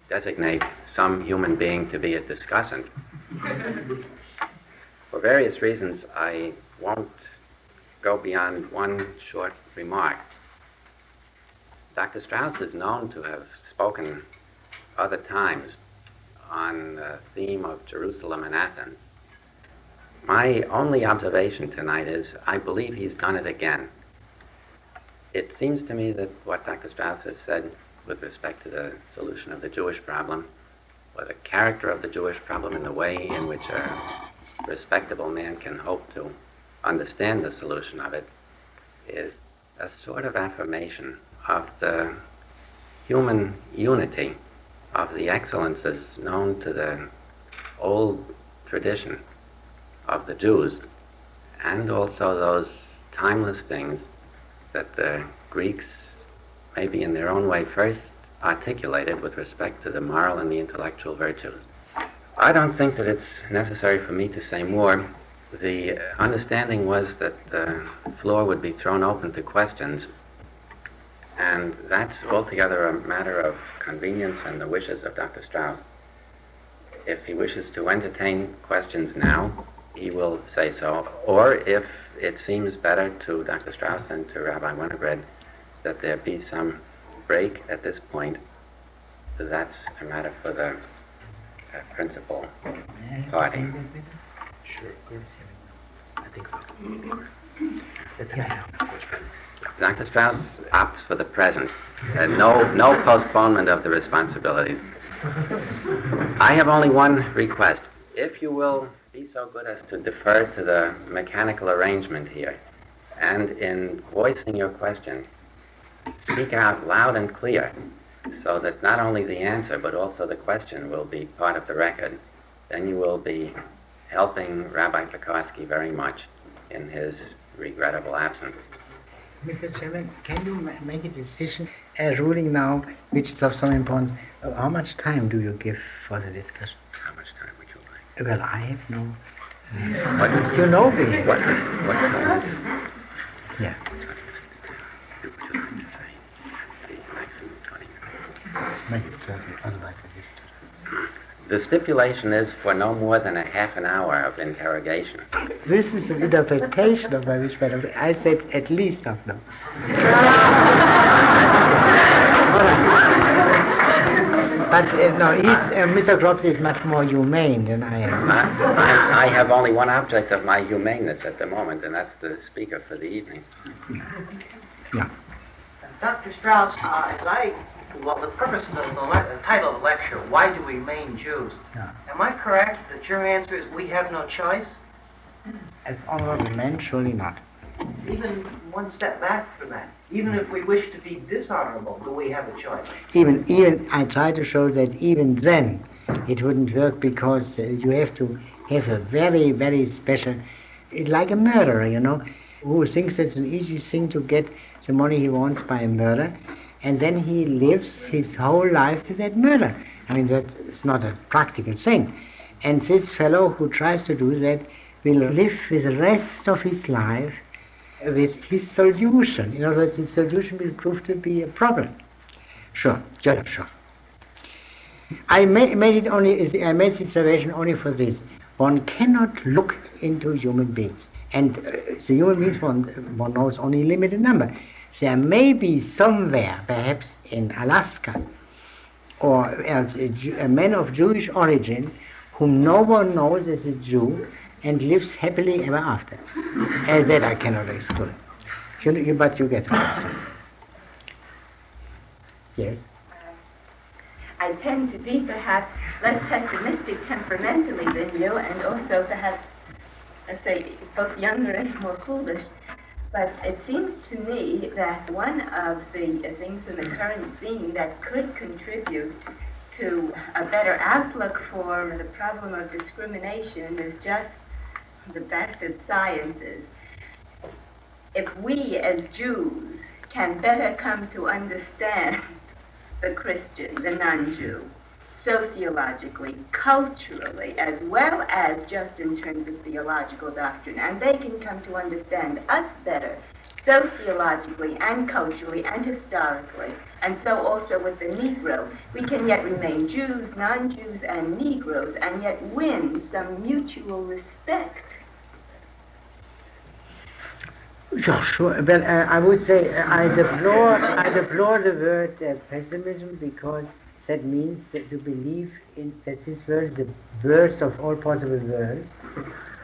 designate some human being to be a discussant. For various reasons, I won't go beyond one short remark. Dr. Strauss is known to have spoken other times on the theme of Jerusalem and Athens. My only observation tonight is I believe he's done it again. It seems to me that what Dr. Strauss has said with respect to the solution of the Jewish problem, or the character of the Jewish problem and the way in which a respectable man can hope to understand the solution of it, is a sort of affirmation of the human unity, of the excellences known to the old tradition of the Jews, and also those timeless things that the Greeks, maybe in their own way, first articulated with respect to the moral and the intellectual virtues. I don't think that it's necessary for me to say more. The understanding was that the floor would be thrown open to questions, and that's altogether a matter of convenience and the wishes of Dr. Strauss. If he wishes to entertain questions now, he will say so, or if it seems better to Dr. Strauss and to Rabbi Winograd that there be some break at this point, that's a matter for the principal party. Sure, of course. I think so. Of course. That's Dr. Strauss opts for the present. No postponement of the responsibilities. I have only one request. If you will be so good as to defer to the mechanical arrangement here, and in voicing your question, speak out loud and clear, so that not only the answer but also the question will be part of the record, then you will be helping Rabbi Nicgorski very much in his regrettable absence. Mr. Chairman, can you make a decision, a ruling now, which is of some importance? How much time do you give for the discussion? How much time would you like? Well, I have no... What, you know me. What time is it? Yeah. 20 minutes to 10. What would you like to say? The maximum 20 minutes. Let's make it 30, otherwise it is... The stipulation is for no more than a half an hour of interrogation. This is an interpretation of my wish, but I said at least half an hour. But no, Mr. Grops is much more humane than I am. I have only one object of my humaneness at the moment, and that's the speaker for the evening. Yeah. Dr. Strauss, the purpose of the title of the lecture, Why Do We Remain Jews? Yeah. Am I correct that your answer is we have no choice? As honorable men, surely not. Even one step back from that. Even if we wish to be dishonorable, do we have a choice? Even I try to show that even then it wouldn't work, because you have to have a very, very special, like a murderer, you know, who thinks it's an easy thing to get the money he wants by a murder, and then he lives his whole life with that murder. I mean, that's not a practical thing. And this fellow who tries to do that will live with the rest of his life with his solution. In other words, his solution will prove to be a problem. Sure, yeah, sure. I made this observation only for this. One cannot look into human beings. And the human beings one knows only a limited number. There may be somewhere, perhaps in Alaska, or else a man of Jewish origin whom no one knows as a Jew and lives happily ever after. As that I cannot exclude. But you get it. Yes? I tend to be perhaps less pessimistic temperamentally than you, and also perhaps, let's say, both younger and more foolish. But it seems to me that one of the things in the current scene that could contribute to a better outlook for the problem of discrimination is just the best of sciences. If we as Jews can better come to understand the Christian, the non-Jew, sociologically, culturally, as well as just in terms of theological doctrine, and they can come to understand us better, sociologically and culturally and historically, and so also with the Negro, we can yet remain Jews, non-Jews, and Negroes, and yet win some mutual respect. Yeah, sure. Well, I would say I deplore the word pessimism, because that means to believe that this world is the worst of all possible worlds,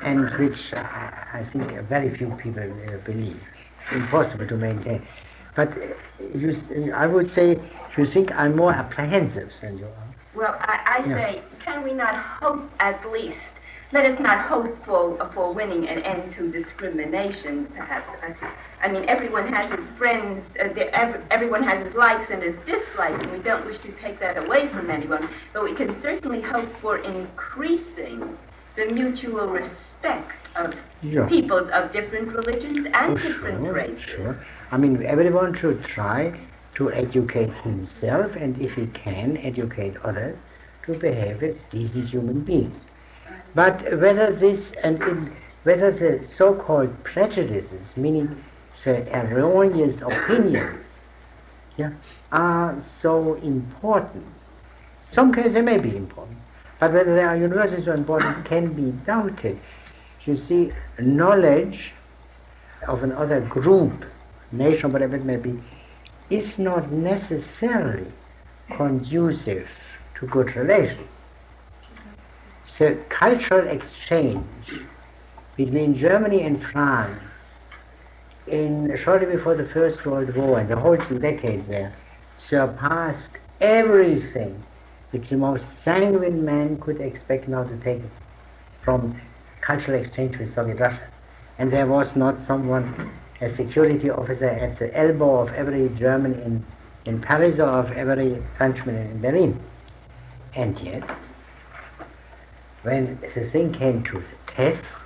and which I think very few people believe. It's impossible to maintain. But I would say you think I'm more apprehensive than you are. Well, I say, can we not hope at least? Let us not hope for winning an end to discrimination, perhaps. I mean, everyone has his friends, everyone has his likes and his dislikes, and we don't wish to take that away from anyone, but we can certainly hope for increasing the mutual respect of peoples of different religions and different races. Sure. I mean, everyone should try to educate himself, and if he can, educate others to behave as decent human beings. But whether this whether the so-called prejudices, meaning the erroneous opinions, are so important. In some cases they may be important, but whether they are universally so important can be doubted. You see, knowledge of another group, nation, whatever it may be, is not necessarily conducive to good relations. The cultural exchange between Germany and France shortly before the First World War, and the whole 2 decades there, surpassed everything which the most sanguine man could expect now to take from cultural exchange with Soviet Russia. And there was not someone, a security officer at the elbow of every German in Paris or of every Frenchman in Berlin. And yet, when the thing came to the test,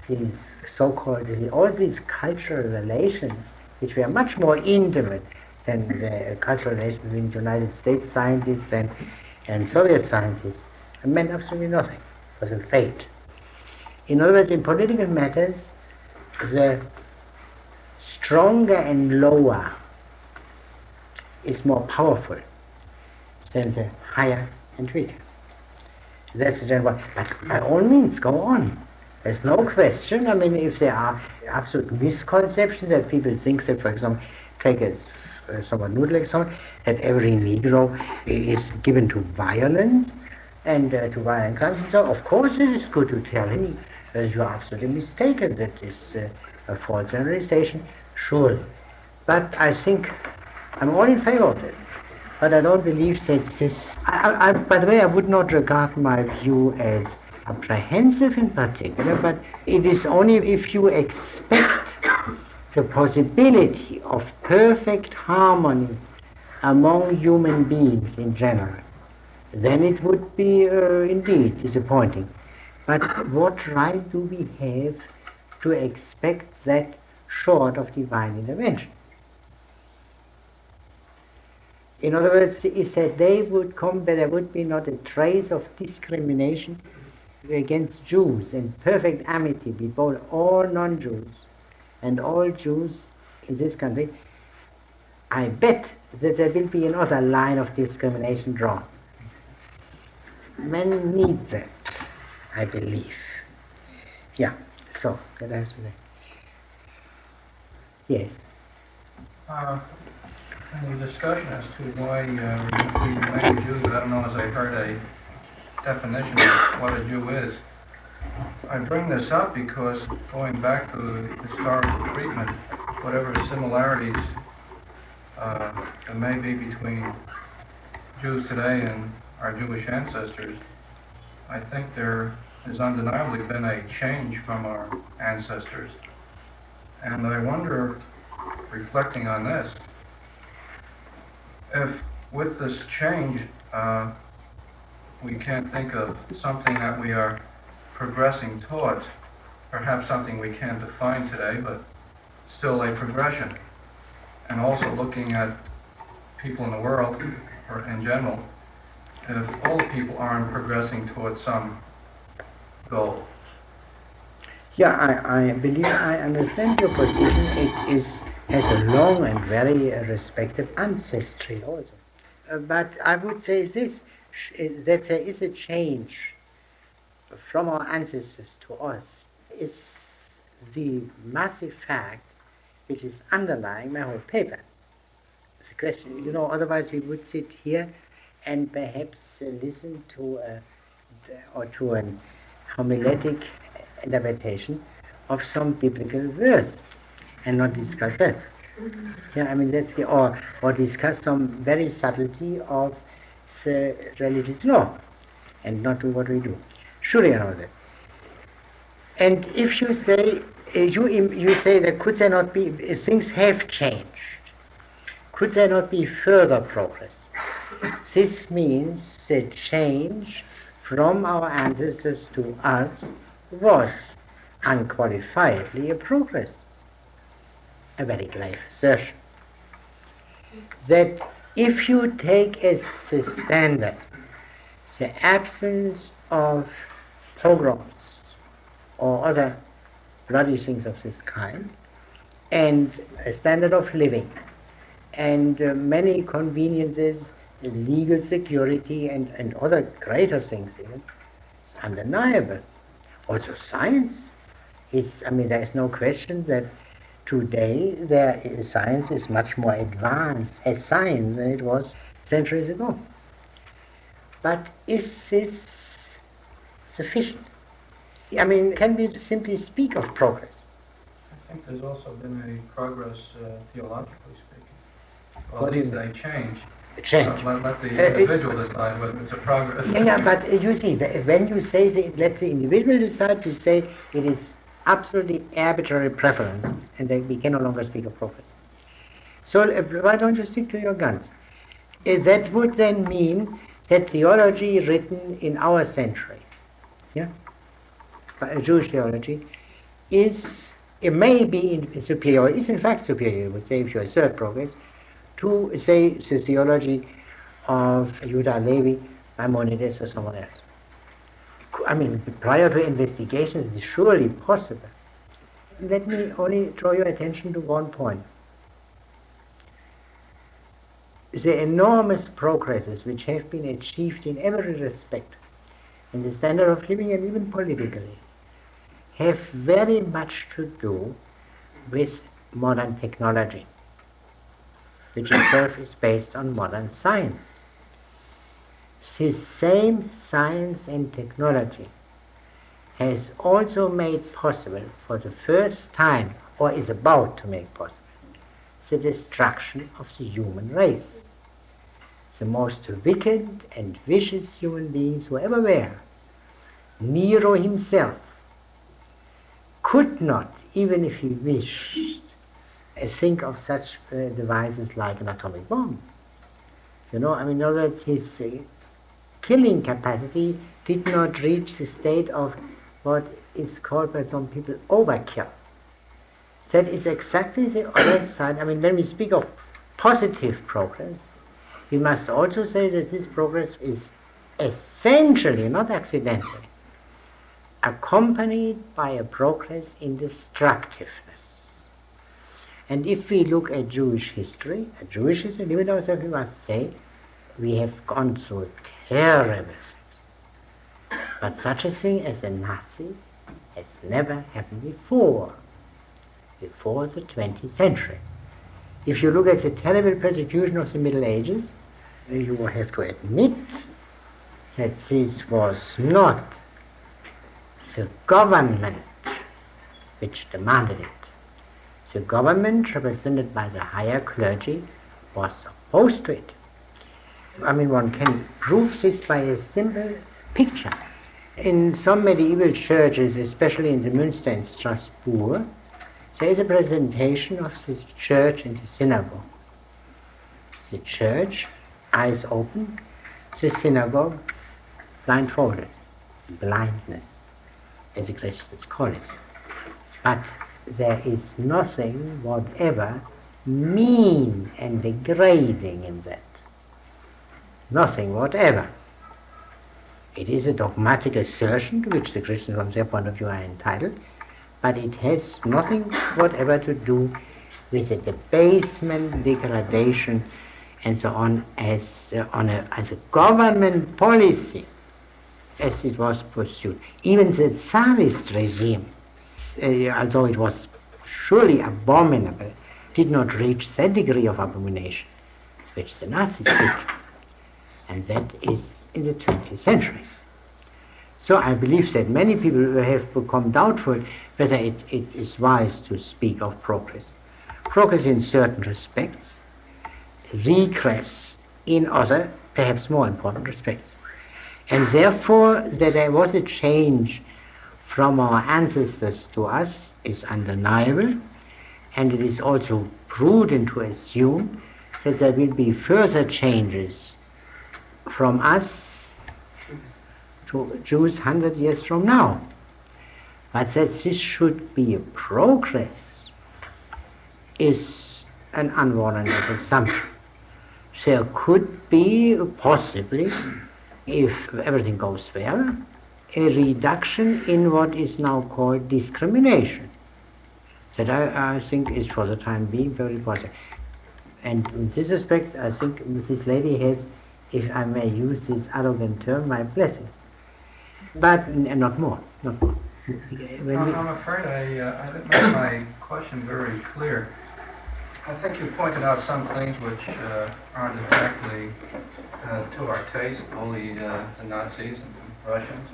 these so-called, all these cultural relations, which were much more intimate than the cultural relations between United States scientists and Soviet scientists, meant absolutely nothing. It was a fate. In other words, in political matters, the stronger and lower is more powerful than the higher and weaker. That's the general. But by all means, go on. There's no question. I mean, if there are absolute misconceptions that people think that, for example, take a somewhat noodle example, that every Negro is given to violence and to violent crimes and so on, of course it is good to tell him that you are absolutely mistaken, that is a false generalization, surely. But I think I'm all in favor of it. But I don't believe that this... by the way, I would not regard my view as apprehensive in particular, but it is only if you expect the possibility of perfect harmony among human beings in general, then it would be indeed disappointing. But what right do we have to expect that short of divine intervention? In other words, if that day would come where there would be not a trace of discrimination against Jews and perfect amity between all non-Jews and all Jews in this country, I bet that there will be another line of discrimination drawn. Man needs that, I believe. Yeah, so that I have to say. Yes. In the discussion as to why we remain Jews, I don't know as I heard a definition of what a Jew is. I bring this up because going back to the historical treatment, whatever similarities there may be between Jews today and our Jewish ancestors, I think there has undeniably been a change from our ancestors. And I wonder, reflecting on this, if with this change we can't think of something that we are progressing towards, perhaps something we can't define today, but still a progression. And also looking at people in the world, or in general, if all people aren't progressing towards some goal. Yeah, I believe I understand your position. It is has a long and very respected ancestry also. But I would say this, that there is a change from our ancestors to us, is the massive fact which is underlying my whole paper. It's a question, you know, otherwise we would sit here and perhaps listen to an homiletic interpretation of some biblical verse and not discuss that. Yeah, I mean that's or discuss some very subtlety of the religious law and not do what we do. Surely you know that. And if you say you say that could there not be things have changed? Could there not be further progress? This means the change from our ancestors to us was unqualifiedly a progress. A very grave assertion. That if you take as the standard the absence of pogroms or other bloody things of this kind, and a standard of living, and many conveniences, legal security, and other greater things even, it's undeniable. Also science is, I mean, there is no question that today science is much more advanced as science than it was centuries ago. But is this sufficient? I mean, can we simply speak of progress? I think there's also been a progress theologically speaking. Well, What at do you least mean? a change. Change. Let the individual decide whether it's a progress. Yeah, but you see, when you say let the individual decide, you say it is absolutely arbitrary preferences, and then we can no longer speak of progress. So why don't you stick to your guns? That would then mean that theology written in our century, yeah, Jewish theology, is, it may be superior, is in fact superior, you would say, if you assert progress, to, say, the theology of Judah Levi, Maimonides, or someone else. I mean, prior to investigations, it is surely possible. Let me only draw your attention to one point. The enormous progresses which have been achieved in every respect, in the standard of living and even politically, have very much to do with modern technology, which itself is based on modern science. This same science and technology has also made possible for the first time, or is about to make possible, the destruction of the human race. The most wicked and vicious human beings who ever were, Nero himself, could not, even if he wished, think of such devices like an atomic bomb. You know, I mean, in other words, his killing capacity did not reach the state of what is called by some people overkill. That is exactly the other side. I mean, when we speak of positive progress, we must also say that this progress is essentially, not accidentally, accompanied by a progress in destructiveness. And if we look at Jewish history, even ourselves, we must say, we have gone through terrible things. But such a thing as the Nazis has never happened before the 20th century. If you look at the terrible persecution of the Middle Ages, you have to admit that this was not the government which demanded it. The government, represented by the higher clergy, was opposed to it. I mean, one can prove this by a simple picture. In some medieval churches, especially in the Münster in Strasbourg, there is a presentation of the church and the synagogue. The church, eyes open, the synagogue, blindfolded, blindness, as the Christians call it. But there is nothing whatever mean and degrading in that. Nothing whatever. It is a dogmatic assertion to which the Christians from their point of view are entitled, but it has nothing whatever to do with a debasement, degradation, and so on, as a government policy, as it was pursued. Even the Tsarist regime, although it was surely abominable, did not reach that degree of abomination which the Nazis did. And that is in the 20th century. So I believe that many people have become doubtful whether it is wise to speak of progress. Progress in certain respects, regress in other, perhaps more important respects. And therefore, that there was a change from our ancestors to us is undeniable, and it is also prudent to assume that there will be further changes from us to Jews 100 years from now. But that this should be a progress is an unwarranted assumption. There could be possibly, if everything goes well, a reduction in what is now called discrimination. That I think is for the time being very positive. And in this respect, I think this lady has, if I may use this arrogant term, my blessings. But not more, not more. I'm afraid I didn't make my question very clear. I think you pointed out some things which aren't exactly to our taste, only the Nazis and Russians.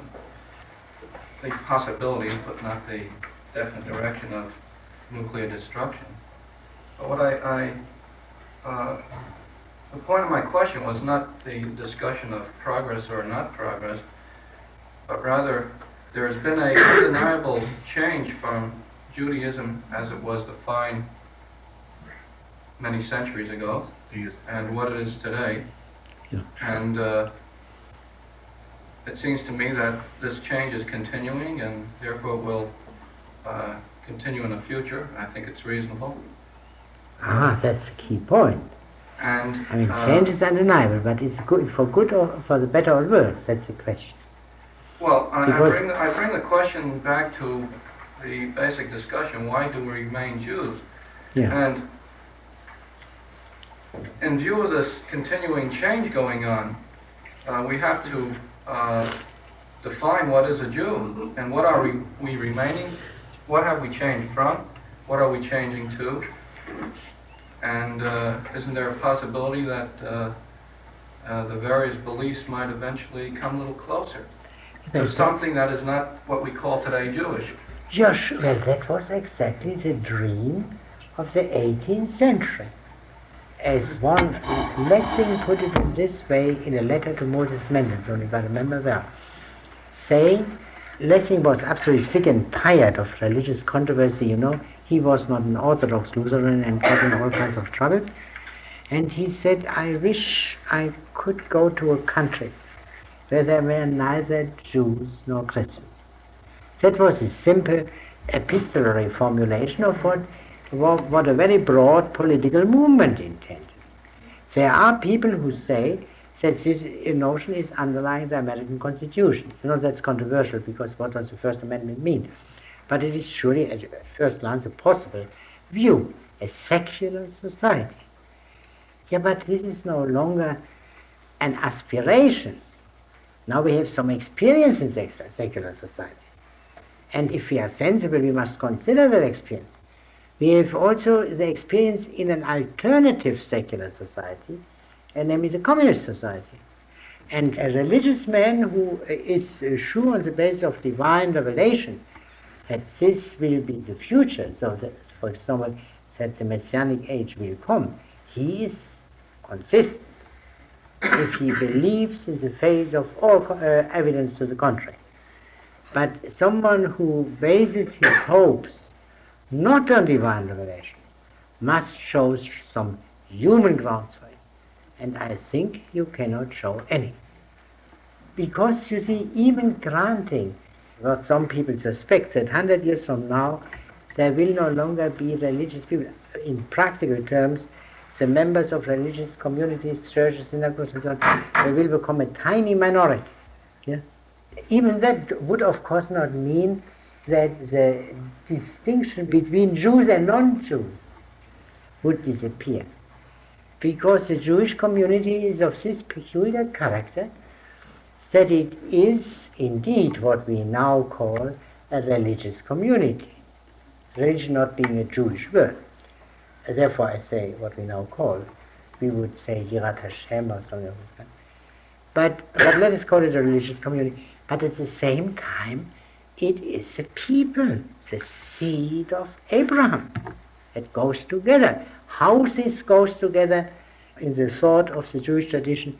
The possibilities, but not the definite direction of nuclear destruction. But what the point of my question was not the discussion of progress or not progress, but rather there has been an undeniable change from Judaism as it was defined many centuries ago and what it is today. Yeah. And it seems to me that this change is continuing and therefore will continue in the future. I think it's reasonable. That's the key point. And I mean, change is undeniable, but is it good or for the better or worse? That's the question. Well, I bring the question back to the basic discussion: why do we remain Jews? Yeah. And in view of this continuing change going on, we have to define what is a Jew and what are we remaining. What have we changed from? What are we changing to? And isn't there a possibility that the various beliefs might eventually come a little closer to something that is not what we call today Jewish? Yes, well, that was exactly the dream of the 18th century. As one Lessing put it in this way in a letter to Moses Mendelssohn, if I remember well, saying Lessing was absolutely sick and tired of religious controversy, you know. He was not an Orthodox Lutheran and got in all kinds of troubles. And he said, I wish I could go to a country where there were neither Jews nor Christians. That was a simple epistolary formulation of what a very broad political movement intended. There are people who say that this notion is underlying the American Constitution. You know, that's controversial because what does the First Amendment mean? But it is surely, at first glance, a possible view, a secular society. Yeah, but this is no longer an aspiration. Now we have some experience in secular society. And if we are sensible, we must consider that experience. We have also the experience in an alternative secular society, and namely the communist society. And a religious man who is sure on the basis of divine revelation that this will be the future, so that, for example, that the Messianic age will come, he is consistent if he believes in the face of all evidence to the contrary. But someone who bases his hopes not on divine revelation must show some human grounds for it. And I think you cannot show any. Because, you see, even granting what some people suspect, that 100 years from now there will no longer be religious people. In practical terms, the members of religious communities, churches, synagogues, and so on, they will become a tiny minority. Yeah? Even that would, of course, not mean that the distinction between Jews and non-Jews would disappear. Because the Jewish community is of this peculiar character that it is indeed what we now call a religious community. Religion not being a Jewish word. Therefore I say what we now call, we would say Yirat Hashem or something of this kind. But let us call it a religious community. But at the same time, it is a people, the seed of Abraham. It goes together. How this goes together in the thought of the Jewish tradition,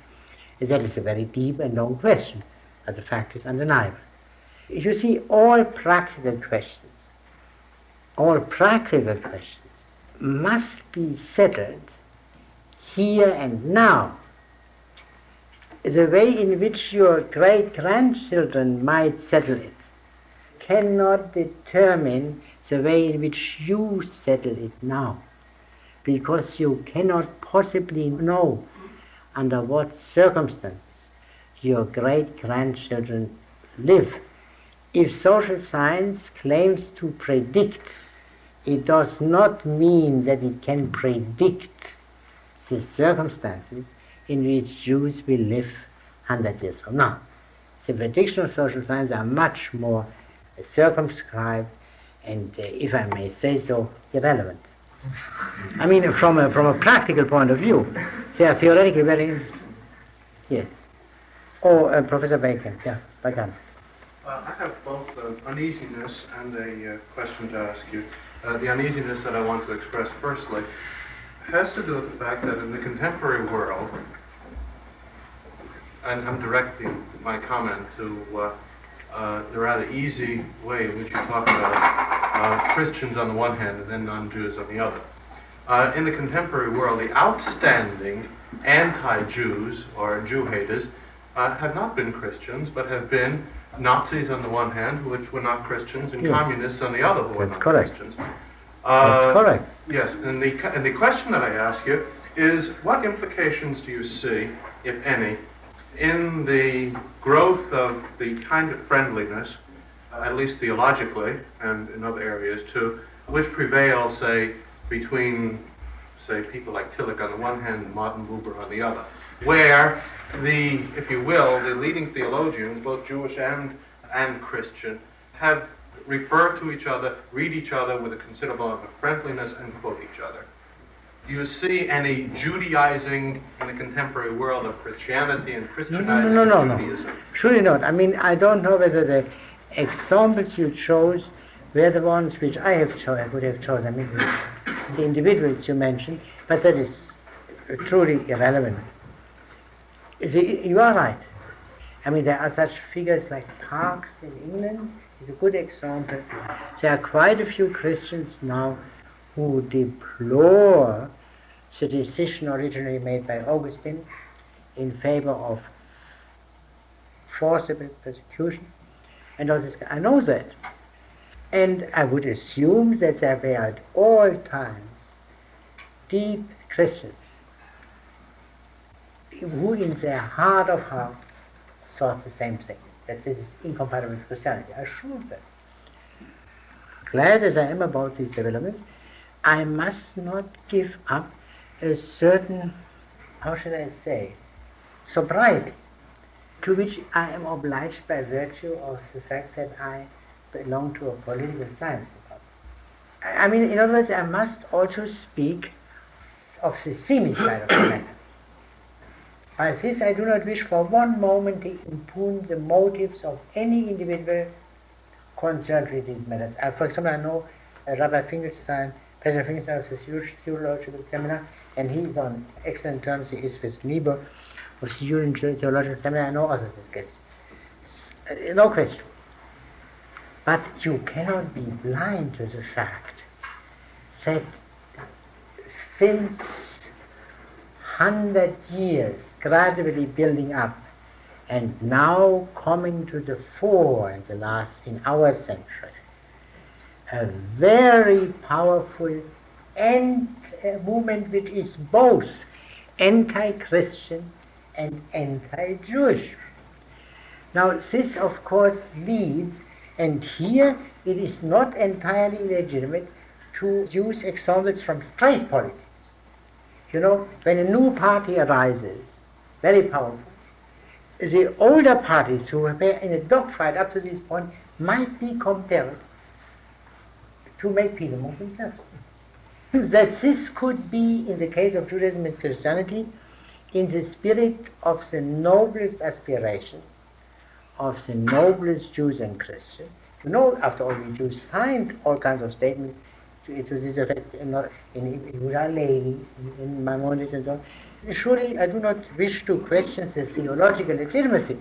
that is a very deep and long question, but the fact is undeniable. You see, all practical questions must be settled here and now. The way in which your great-grandchildren might settle it cannot determine the way in which you settle it now, because you cannot possibly know under what circumstances your great-grandchildren live. If social science claims to predict, it does not mean that it can predict the circumstances in which Jews will live 100 years from now. The predictions of social science are much more circumscribed and, if I may say so, irrelevant. I mean, from a practical point of view, they are theoretically very interesting. Yes. Professor Bacon. Yeah, Bacon. I have both uneasiness and a question to ask you. The uneasiness that I want to express firstly has to do with the fact that in the contemporary world, and I'm directing my comment to the rather easy way in which you talk about Christians on the one hand and then non-Jews on the other. In the contemporary world, the outstanding anti-Jews or Jew haters have not been Christians, but have been Nazis on the one hand, which were not Christians, and communists on the other, who were not Christians. That's correct. Yes, and the question that I ask you is, what implications do you see, if any, in the growth of the kind of friendliness, at least theologically and in other areas too, which prevails, say, between, say, people like Tillich on the one hand and Martin Buber on the other, where the, if you will, the leading theologians, both Jewish and Christian, have referred to each other, read each other with a considerable amount of friendliness, and quote each other. Do you see any Judaizing in the contemporary world of Christianity and Christianizing Judaism? No. Surely not. I mean, I don't know whether the examples you chose were the ones which I would have chosen. I mean, the individuals you mentioned, but that is truly irrelevant. You are right. I mean, there are such figures like Parkes in England, is a good example. There are quite a few Christians now who deplore the decision originally made by Augustine in favor of forcible persecution and all this. I know that. And I would assume that there were at all times deep Christians who in their heart of hearts thought the same thing, that this is incompatible with Christianity. I assure them. Glad as I am about these developments, I must not give up a certain, how should I say, sobriety, to which I am obliged by virtue of the fact that I belong to a political science department. I mean, in other words, I must also speak of the semi side of the matter. By this I do not wish for one moment to impugn the motives of any individual concerned with these matters. For example, I know Rabbi Finkelstein, President Finkelstein of the Theological Seminar, and he is on excellent terms. He is with Niebuhr of the Jewish Theological Seminar. I know others as guests. No question. But you cannot be blind to the fact that since 100 years gradually building up and now coming to the fore in our century, a very powerful movement which is both anti-Christian and anti-Jewish. Now this of course leads, and here it is not entirely legitimate to use examples from straight politics. You know, when a new party arises, very powerful, the older parties who were in a dogfight up to this point might be compelled to make peace among themselves. That this could be, in the case of Judaism and Christianity, in the spirit of the noblest aspirations of the noblest Jews and Christians. You know, after all, we Jews find all kinds of statements to this effect in Yehuda Levi, in Maimonides and so on. Surely I do not wish to question the theological legitimacy,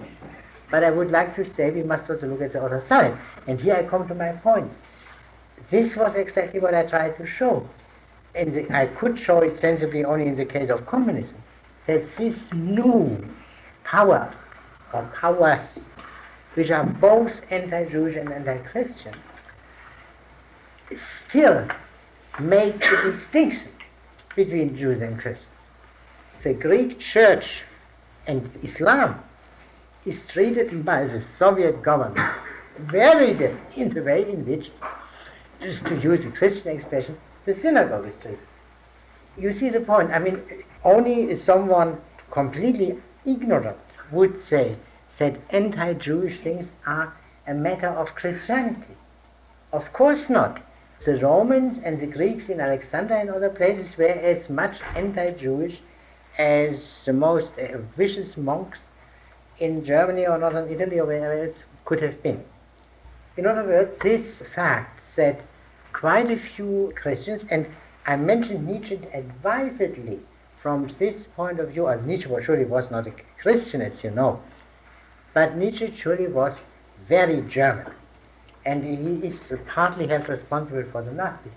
but I would like to say we must also look at the other side. And here I come to my point. This was exactly what I tried to show. And I could show it sensibly only in the case of communism, that this new power, or powers, which are both anti-Jewish and anti-Christian, still make the distinction between Jews and Christians. The Greek Church and Islam is treated by the Soviet government very different in the way in which, just to use a Christian expression, the synagogue is treated. You see the point. I mean, only someone completely ignorant would say that anti-Jewish things are a matter of Christianity. Of course not. The Romans and the Greeks in Alexandria and other places were as much anti-Jewish as the most vicious monks in Germany or northern Italy or wherever else could have been. In other words, this fact that quite a few Christians, and I mentioned Nietzsche advisedly from this point of view, as Nietzsche surely was not a Christian, as you know, but Nietzsche surely was very German, and he is partly held responsible for the Nazis.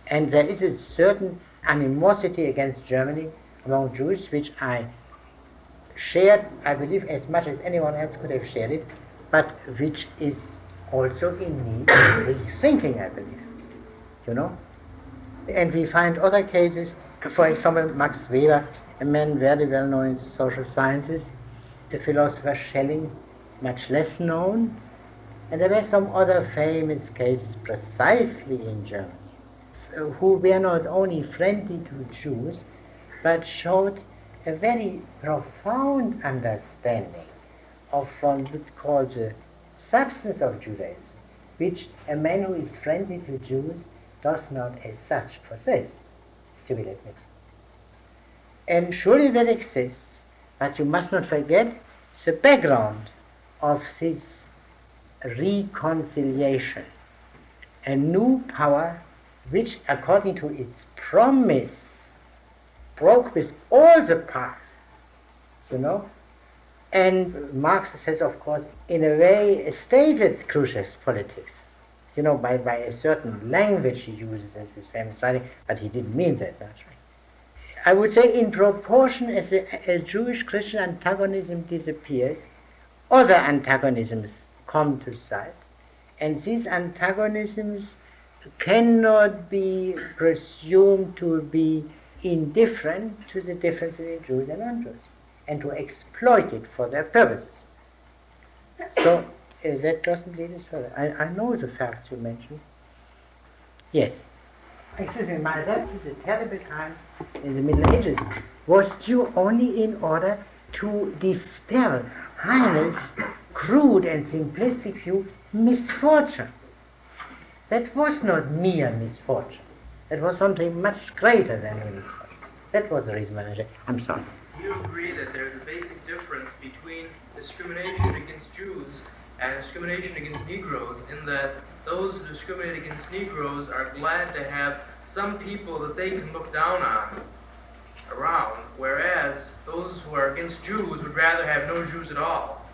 And there is a certain animosity against Germany among Jews, which I shared, I believe, as much as anyone else could have shared it, but which is also in need of rethinking, I believe. You know? And we find other cases, for example, Max Weber, a man very well known in the social sciences, the philosopher Schelling, much less known, and there were some other famous cases precisely in Germany, who were not only friendly to Jews, but showed a very profound understanding of what we would call the substance of Judaism, which a man who is friendly to Jews does not as such possess, as you will admit. And surely that exists, but you must not forget the background of this reconciliation, a new power which, according to its promise, broke with all the past, you know. And Marx has, of course, in a way stated Khrushchev's politics, you know, by a certain language he uses in his famous writing, but he didn't mean that naturally. I would say in proportion as a Jewish-Christian antagonism disappears, other antagonisms come to sight, and these antagonisms cannot be presumed to be indifferent to the difference between Jews and non-Jews, and to exploit it for their purposes. So that doesn't lead us further. I know the facts you mentioned. Yes. Excuse me, my left to the terrible times in the Middle Ages was due only in order to dispel Heine's crude and simplistic view, misfortune. That was not mere misfortune. That was something much greater than mere misfortune. That was the reason why I said, I'm sorry. You agree that there's a basic difference between discrimination against Jews and discrimination against Negroes, in that those who discriminate against Negroes are glad to have some people that they can look down on around, whereas those who are against Jews would rather have no Jews at all,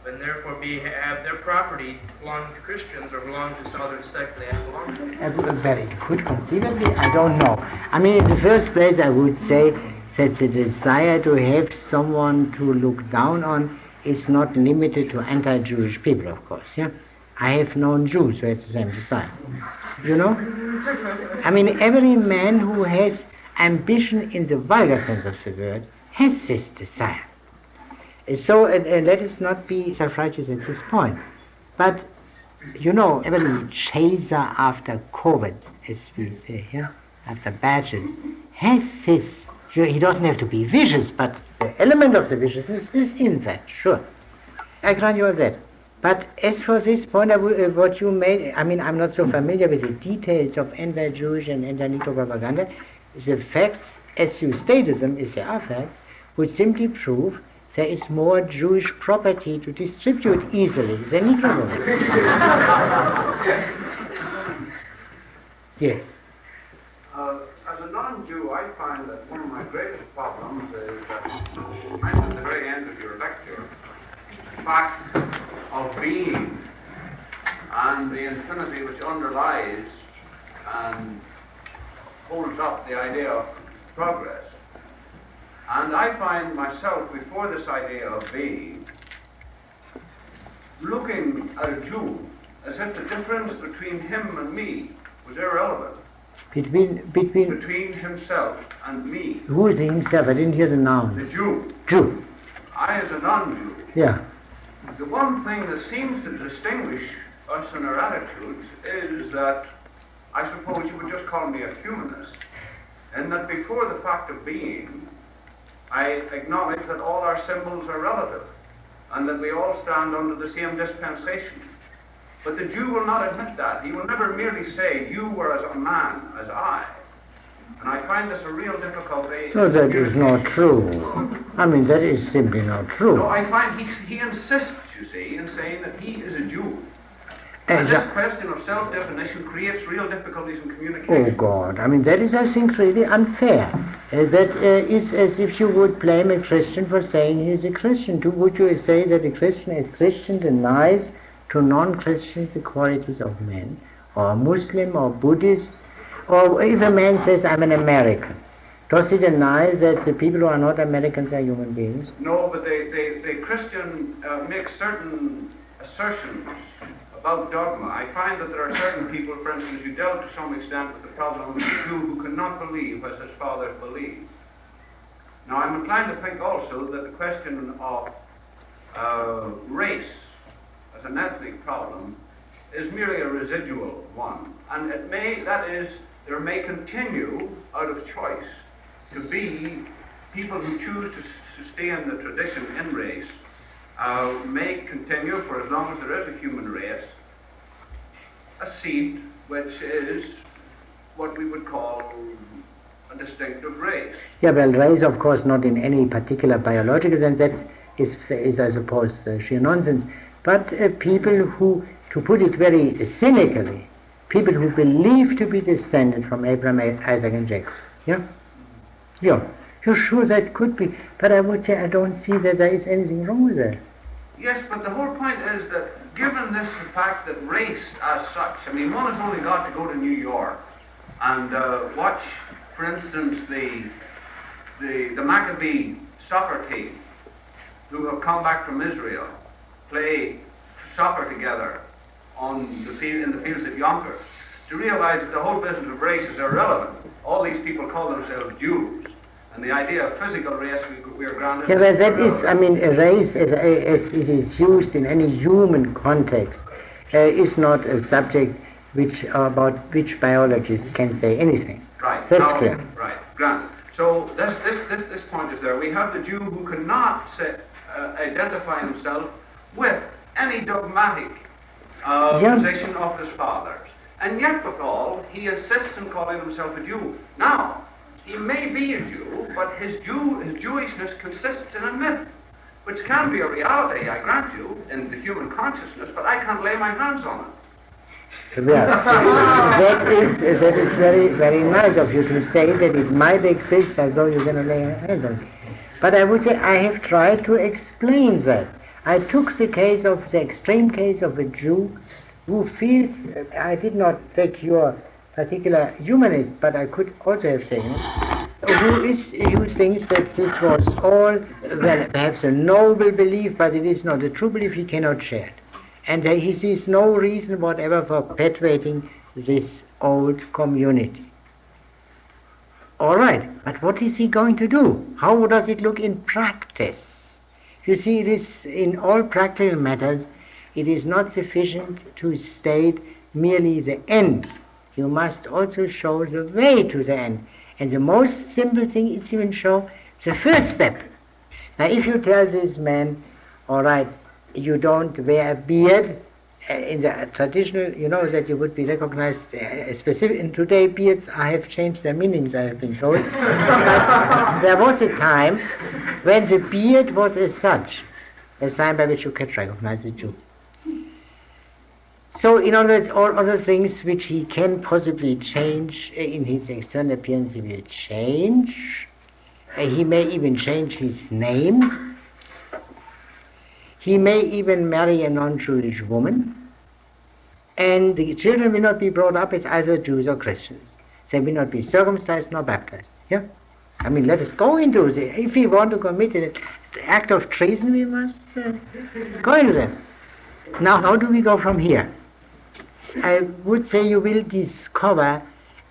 and therefore have their property belong to Christians or belong to some other sect they have belong to. Very good, conceivably, I don't know. I mean, in the first place, I would say that the desire to have someone to look down on is not limited to anti-Jewish people, of course, yeah? I have known Jews who had the same desire, you know? I mean, every man who has ambition in the vulgar sense of the word has this desire. So let us not be self-righteous at this point. But, you know, every chaser after COVID, as we say here, after badges, has this He doesn't have to be vicious, but the element of the viciousness is in that, sure. I grant you all that. But as for this point, what you made, I mean, I'm not so familiar with the details of anti-Jewish and anti-Negro propaganda. The facts, as you stated them, if they are facts, would simply prove there is more Jewish property to distribute easily than Negro property. Yes. As a non-Jew, I find that one of my greatest problems is that you mentioned at the very end of your lecture the fact of being and the infinity which underlies and holds up the idea of progress. And I find myself, before this idea of being, looking at a Jew as if the difference between him and me was irrelevant. Between himself and me. Who is himself? I didn't hear the noun. The Jew. Jew. I as a non-Jew. Yeah. The one thing that seems to distinguish us in our attitudes is that I suppose you would just call me a humanist, and that before the fact of being, I acknowledge that all our symbols are relative, and that we all stand under the same dispensation. But the Jew will not admit that. He will never merely say, you were as a man as I. And I find this a real difficulty. No, that is not true. I mean, that is simply not true. No, I find he insists, you see, in saying that he is a Jew. And this question of self-definition creates real difficulties in communication. Oh, God. I mean, that is, I think, really unfair. That is as if you would blame a Christian for saying he is a Christian. Would you say that a Christian as Christian denies to non-Christians the qualities of men, or Muslim, or Buddhist? Or if a man says, I'm an American, does he deny that the people who are not Americans are human beings? No, but the Christian makes certain assertions about dogma. I find that there are certain people, for instance, who dealt to some extent with the problem of the Jew who cannot believe as his father believed. Now, I'm inclined to think also that the question of race as an ethnic problem is merely a residual one. And it may, that is, there may continue, out of choice, to be people who choose to sustain the tradition in race, may continue, for as long as there is a human race, a seed which is what we would call a distinctive race. Yeah, well, race, of course, not in any particular biological sense. That is I suppose, sheer nonsense. But people who, to put it very cynically, people who believe to be descended from Abraham, Isaac, and Jacob. Yeah? Yeah. You're sure that could be, but I would say I don't see that there is anything wrong with that. Yes, but the whole point is that given this the fact that race as such, I mean, one has only got to go to New York and watch, for instance, the Maccabee soccer team who have come back from Israel play soccer together on the field, in the fields at Yonkers, to realize that the whole business of race is irrelevant. All these people call themselves Jews, and the idea of physical race we are granted. Yeah, well, that is, I mean, a race as it is used in any human context is not a subject about which biologists can say anything. Right. That's clear. Right. Granted. So this point is there. We have the Jew who cannot identify himself with any dogmatic position of his fathers. And yet withal, he insists in calling himself a Jew. Now, he may be a Jew, but his Jewishness consists in a myth, which can be a reality, I grant you, in the human consciousness, but I can't lay my hands on it. Yeah, that is very, very nice of you to say that it might exist as though you're going to lay your hands on it. But I would say I have tried to explain that. I took the extreme case of a Jew who feels, I did not take your particular humanist, but I could also have taken who thinks that this was all, well, perhaps a noble belief, but it is not a true belief, he cannot share it. And he sees no reason whatever for perpetuating this old community. All right, but what is he going to do? How does it look in practice? You see, it is in all practical matters, it is not sufficient to state merely the end. You must also show the way to the end. And the most simple thing is even show the first step. Now if you tell this man, all right, you don't wear a beard, in the traditional, you know that you would be recognized specific. In today, beards have changed their meanings, I have been told. But there was a time when the beard was as such, a sign by which you could recognize a Jew. So, in other words, all other things which he can possibly change in his external appearance, he will change. He may even change his name. He may even marry a non-Jewish woman. And the children will not be brought up as either Jews or Christians. They will not be circumcised nor baptized. Yeah? I mean, let us go into it. If we want to commit an act of treason, we must go into that. Now, how do we go from here? I would say you will discover,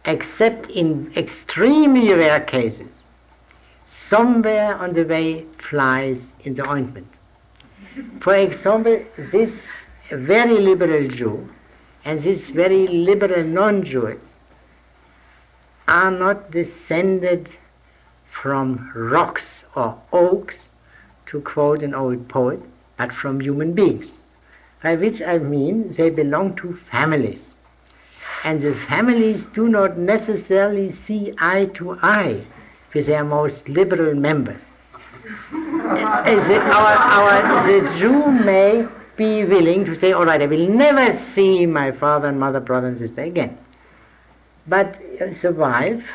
except in extremely rare cases, somewhere on the way flies in the ointment. For example, this very liberal Jew and this very liberal non-Jews are not descended from rocks or oaks, to quote an old poet, but from human beings. By which I mean they belong to families. And the families do not necessarily see eye to eye with their most liberal members. The Jew may be willing to say, all right, I will never see my father and mother, brother and sister again. But the wife,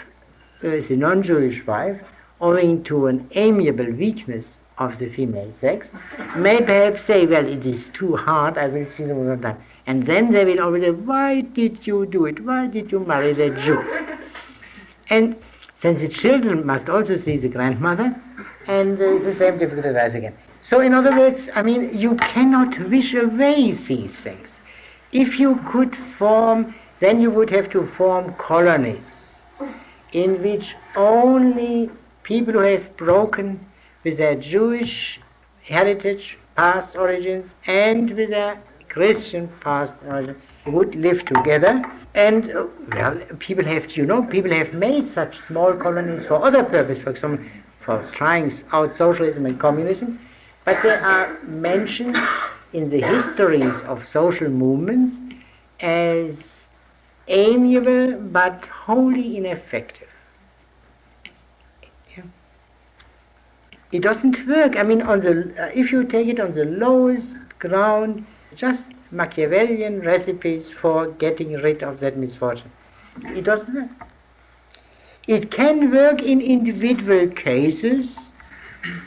the non-Jewish wife, owing to an amiable weakness of the female sex, may perhaps say, well, it is too hard, I will see them another time. And then they will always say, why did you do it? Why did you marry the Jew? And since the children must also see the grandmother, and the same difficulty arises again. So in other words, I mean, you cannot wish away these things. If you could form, then you would have to form colonies in which only people who have broken with their Jewish heritage, past origins, and with their Christian past origin would live together. And well, people have made such small colonies for other purposes, for example, for trying out socialism and communism, but they are mentioned in the histories of social movements as amiable but wholly ineffective. Yeah. It doesn't work. I mean, if you take it on the lowest ground, just Machiavellian recipes for getting rid of that misfortune. It doesn't work. It can work in individual cases.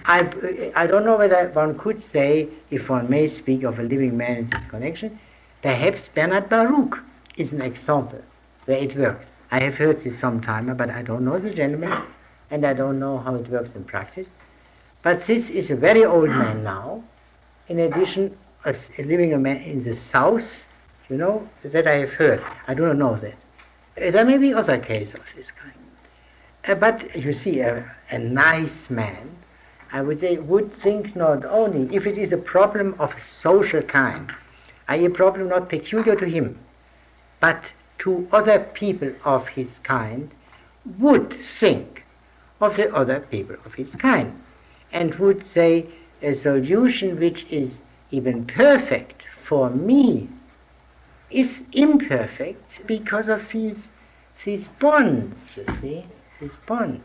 I don't know whether one could say, if one may speak of a living man in this connection, perhaps Bernard Baruch is an example where it worked. I have heard this sometime, but I don't know the gentleman, and I don't know how it works in practice. But this is a very old man now. In addition, living a man in the South, you know, that I have heard. I do not know that. There may be other cases of this kind. But you see, a nice man, I would say, would think not only, if it is a problem of a social kind, i.e. a problem not peculiar to him, but to other people of his kind, would think of the other people of his kind, and would say a solution which is even perfect for me is imperfect because of these bonds, you see. This bond.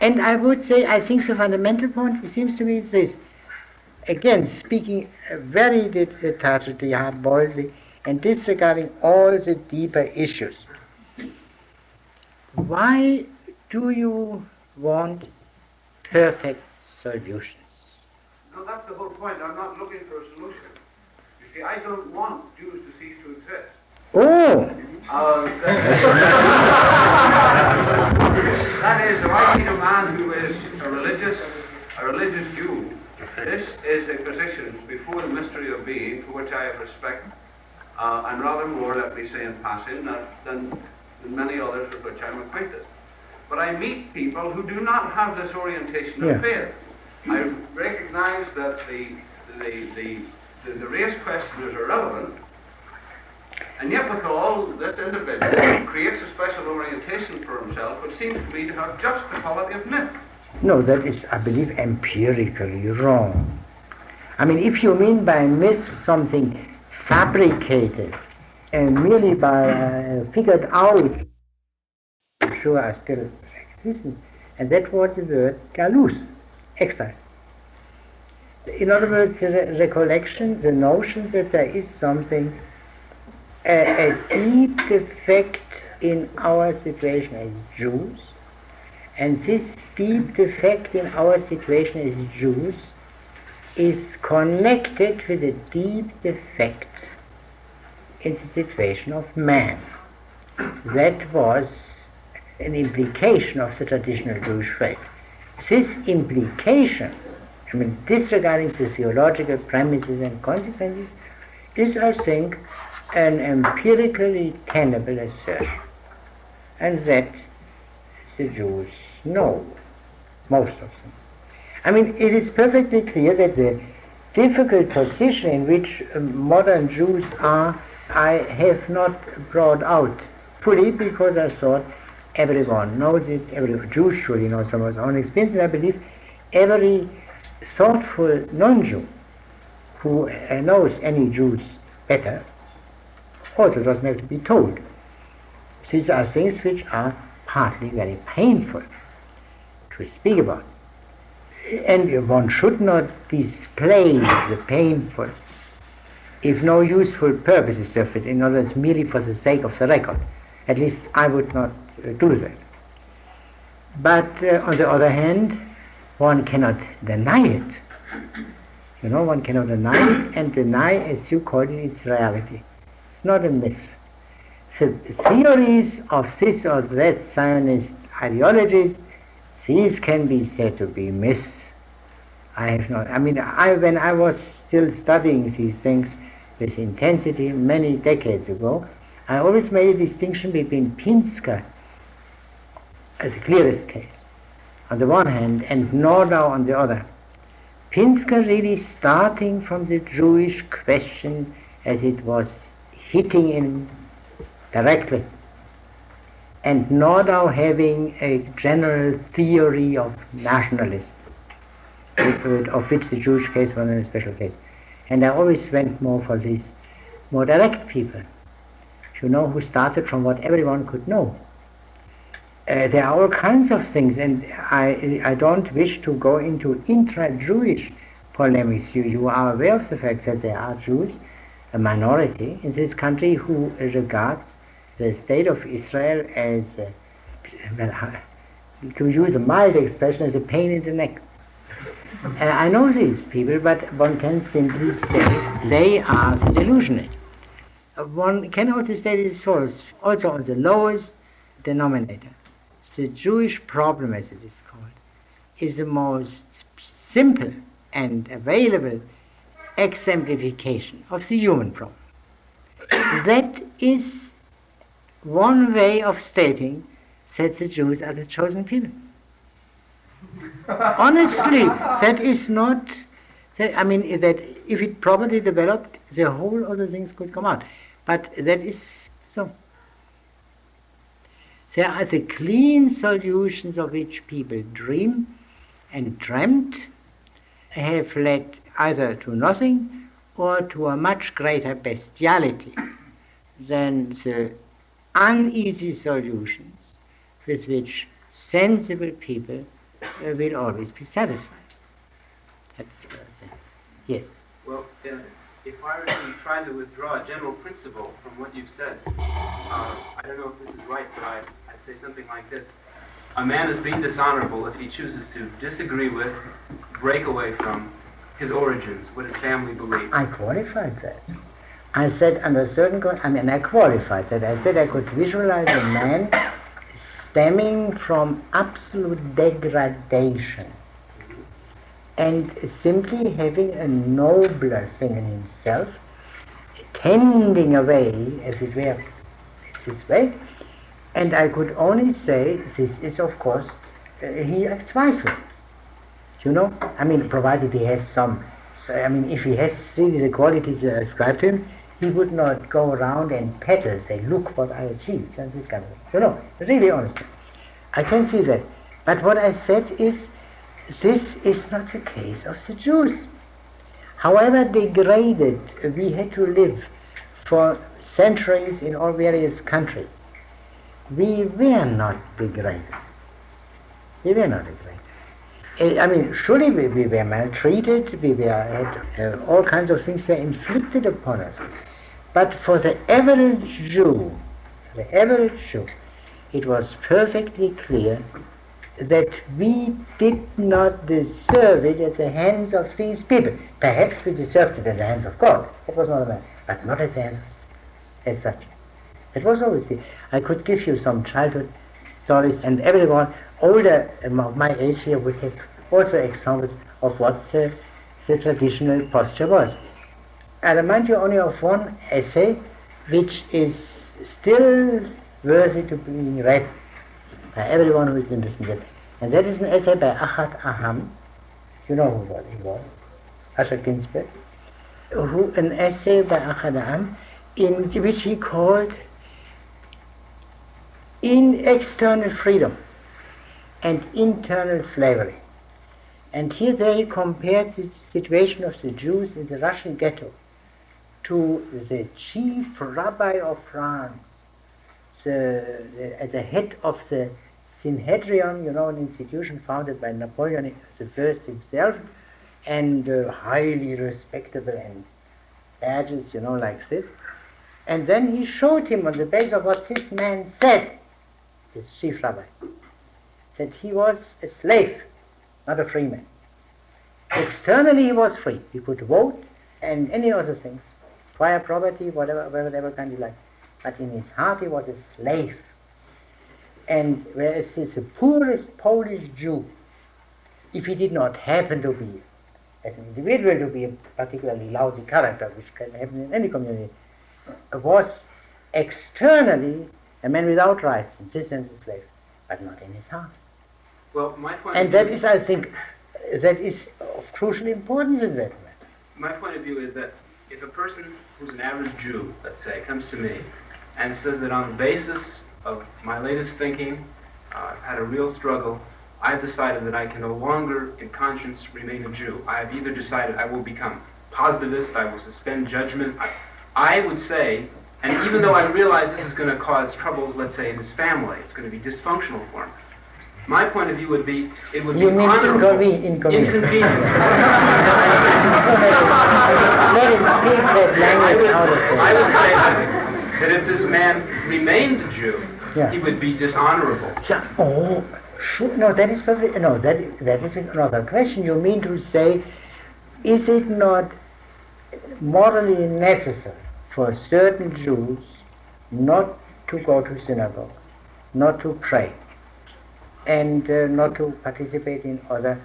And I would say, I think the fundamental point, it seems to me, is this. Again, speaking very detachedly, hard-boiledly, and disregarding all the deeper issues. Why do you want perfect solutions? No, that's the whole point. I'm not looking for a solution. You see, I don't want Jews to cease to exist. Oh! That is, if I meet a man who is a religious Jew, this is a position before the mystery of being for which I have respect, and rather more, let me say in passing, than many others with which I'm acquainted. But I meet people who do not have this orientation of faith. I recognize that the race question is irrelevant, And yet withal, this individual creates a special orientation for himself, which seems to me to have just the quality of myth. No, that is, I believe, empirically wrong. I mean, if you mean by myth something fabricated and merely by figured out, I'm sure are still existent, and that was the word galus, exile. In other words, the recollection, the notion that there is something, a deep defect in our situation as Jews, and this deep defect in our situation as Jews is connected with a deep defect in the situation of man. That was an implication of the traditional Jewish faith. This implication, I mean, disregarding the theological premises and consequences, is, I think, an empirically tenable assertion. And that the Jews know, most of them. I mean, it is perfectly clear that the difficult position in which modern Jews are, I have not brought out fully because I thought everyone knows it, every Jew surely knows from his own experience, and I believe every thoughtful non-Jew who knows any Jews better also doesn't have to be told. These are things which are partly very painful to speak about. And one should not display the painful if no useful purpose is served, in other words, merely for the sake of the record. At least I would not do that. But on the other hand, one cannot deny it. You know, one cannot deny it and deny, as you call it, its reality. It's not a myth. The theories of this or that Zionist ideologies, these can be said to be myths. I have not. I mean, when I was still studying these things with intensity many decades ago, I always made a distinction between Pinsker as the clearest case on the one hand and Nordau on the other. Pinsker really starting from the Jewish question as it was hitting him directly, and Nordau having a general theory of nationalism, of which the Jewish case was a special case. And I always went more for these more direct people, you know, who started from what everyone could know. There are all kinds of things, and I don't wish to go into intra-Jewish polemics. You are aware of the fact that there are Jews, a minority in this country, who regards the state of Israel as, to use a mild expression, as a pain in the neck. I know these people, but one can simply say they are the delusionate. One can also say this false, also on the lowest denominator. The Jewish problem, as it is called, is the most simple and available exemplification of the human problem. That is one way of stating that the Jews are the chosen people. Honestly, that is not, I mean, that if it properly developed, the whole other things could come out. But that is so. There are the clean solutions of which people dream and dreamt, have led either to nothing or to a much greater bestiality than the uneasy solutions with which sensible people will always be satisfied. That's what I say. Yes? Well, if I were to try to withdraw a general principle from what you've said, I don't know if this is right, but I'd say something like this. A man is being dishonorable if he chooses to disagree with, break away from his origins, what his family believes. I qualified that. I said under certain, I qualified that. I said I could visualize a man stemming from absolute degradation and simply having a nobler thing in himself, tending away, as it were, this way. And I could only say, this is of course, he acts wisely. You know, I mean, provided he has some, if he has really the qualities ascribed to him, he would not go around and peddle, say, look what I achieved, and this kind of thing. You know, really honestly. I can see that. But what I said is, this is not the case of the Jews. However degraded we had to live for centuries in all various countries, we were not degraded. We were not degraded. I mean, surely we were maltreated, we had all kinds of things were inflicted upon us. But for the average Jew, it was perfectly clear that we did not deserve it at the hands of these people. Perhaps we deserved it at the hands of God. That was not a matter, but not at the hands as such. It was always the. I could give you some childhood stories, and everyone older of my age here would have also examples of what the traditional posture was. I remind you only of one essay which is still worthy to be read by everyone who is interested in it. And that is an essay by Achad Aham. You know who he was, Asher Ginsberg. An essay by Achad Aham in which he called in external freedom and internal slavery. And here they compared the situation of the Jews in the Russian ghetto to the chief rabbi of France, at the head of the Synhedrion, you know, an institution founded by Napoleon I himself, and highly respectable and badges, you know, like this. And then he showed him on the basis of what this man said, this chief rabbi, that he was a slave, not a free man. Externally he was free. He could vote and any other things, acquire property, whatever kind he liked. But in his heart he was a slave. And whereas he's the poorest Polish Jew, if he did not happen to be, as an individual, to be a particularly lousy character, which can happen in any community, was externally a man without rights, in this sense a slave, but not in his heart. Well, my point and that is, I think, that is of crucial importance in that matter. My point of view is that if a person who's an average Jew, let's say, comes to me and says that on the basis of my latest thinking, I've had a real struggle, I've decided that I can no longer, in conscience, remain a Jew. I have either decided I will become positivist, I will suspend judgment. I would say, and even though I realize this is going to cause trouble, let's say, in his family, it's going to be dysfunctional for him, my point of view would be, it would be honorable inconvenience. Let us speak that language out of it. I would say that if this man remained a Jew, he would be dishonorable. Yeah. Oh, sure. No, that is perfect. No, that is another question. You mean to say, is it not morally necessary for certain Jews not to go to synagogue, not to pray, and not to participate in other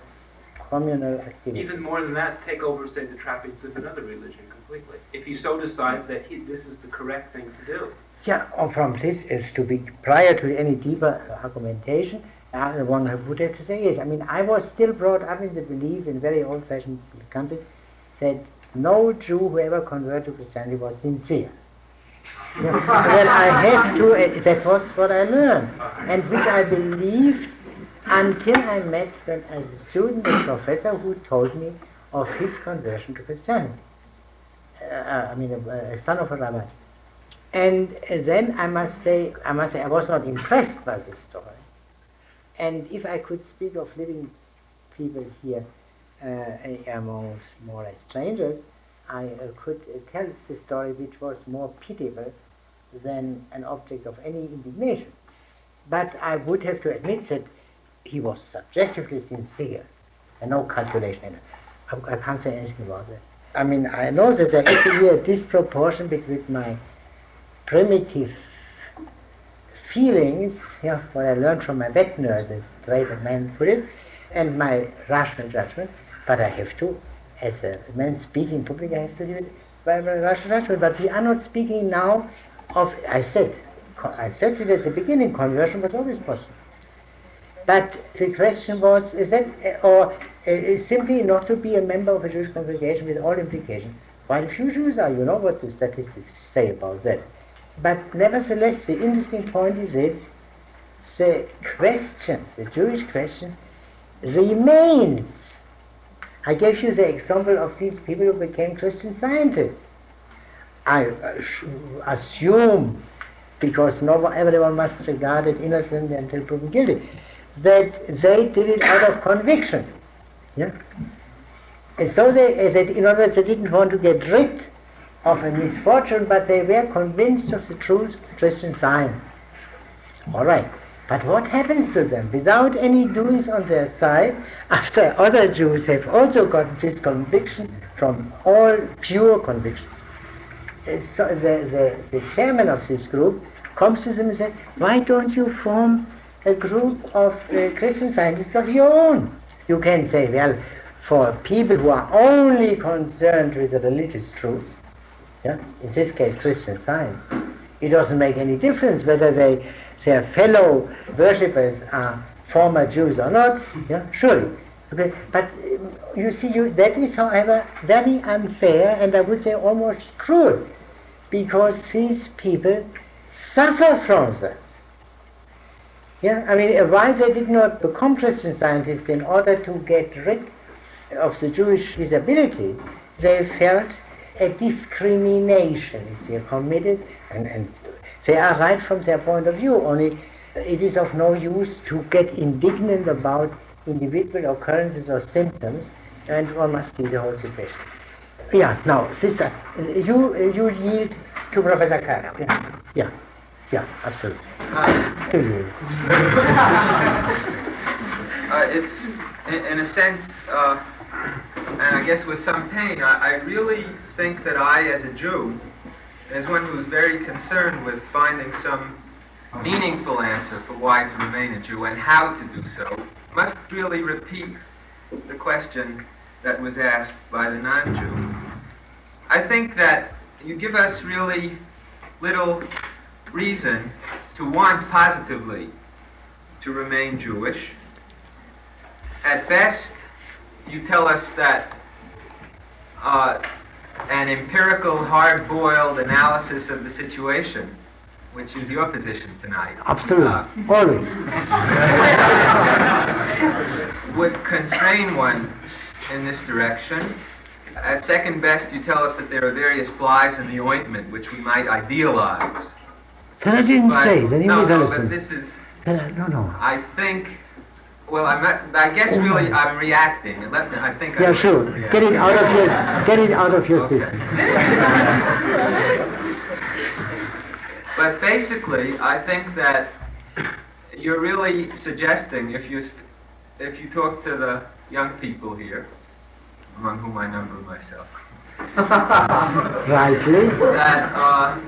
communal activities? Even more than that, take over, say, the trappings of another religion completely. If he so decides that this is the correct thing to do. Yeah, from this is to be, prior to any deeper argumentation, one would have to say, yes, I mean, I was still brought up in the belief in very old-fashioned country that no Jew who ever converted to Christianity was sincere. Well, I have to, that was what I learned, and which I believed until I met, when as a student, a professor who told me of his conversion to Christianity. A son of a rabbi. And then I must say I was not impressed by this story. And if I could speak of living people here among more or less strangers, I could tell the story which was more pitiable than an object of any indignation. But I would have to admit that he was subjectively sincere and no calculation in it. I can't say anything about that. I mean, I know that there is here a disproportion between my primitive feelings, what I learned from my vet nurse, as great a man put it, and my rational judgment, but I have to, as a man speaking in public, I have to do it by my rational judgment. But we are not speaking now of, I said it at the beginning, conversion was always possible. But the question was, is that, or simply not to be a member of a Jewish congregation with all implications Quite a few Jews are, you know what the statistics say about that. But nevertheless, the interesting point is this: the question, the Jewish question, remains. I gave you the example of these people who became Christian Scientists. I assume, because everyone must regard it innocent until proven guilty, that they did it out of conviction. Yeah? And so in other words, they didn't want to get rid of a misfortune, but they were convinced of the truth of Christian Science. All right. But what happens to them without any doings on their side, after other Jews have also gotten this conviction from all pure conviction? So the chairman of this group comes to them and says, why don't you form a group of Christian Scientists of your own? You can say, well, for people who are only concerned with the religious truth, yeah, in this case Christian Science, it doesn't make any difference whether their fellow worshippers are former Jews or not, yeah, surely. Okay. But you see, that is, however, very unfair, and I would say almost cruel, because these people suffer from that. Yeah, I mean, while they did not become Christian Scientists in order to get rid of the Jewish disabilities, they felt a discrimination is here committed, and they are right from their point of view, only it is of no use to get indignant about individual occurrences or symptoms, and one must see the whole situation. Yeah, now, sister, you yield to Professor Katz. Yeah, absolutely. It's, in a sense, and I guess with some pain, I really think that I, as a Jew, as one who's very concerned with finding some meaningful answer for why to remain a Jew and how to do so, must really repeat the question that was asked by the non-Jew. I think that you give us really little reason to want positively to remain Jewish. At best, you tell us that an empirical, hard-boiled analysis of the situation, which is your position tonight, absolutely, always, would constrain one in this direction. At second best, you tell us that there are various flies in the ointment which we might idealize. That I didn't say. Then no, but this is. No. I think. Well, I guess really I'm reacting. I think. Yeah, sure. Get it out of your system. But basically, I think that you're really suggesting, if you talk to the young people here, among whom I number myself, rightly, that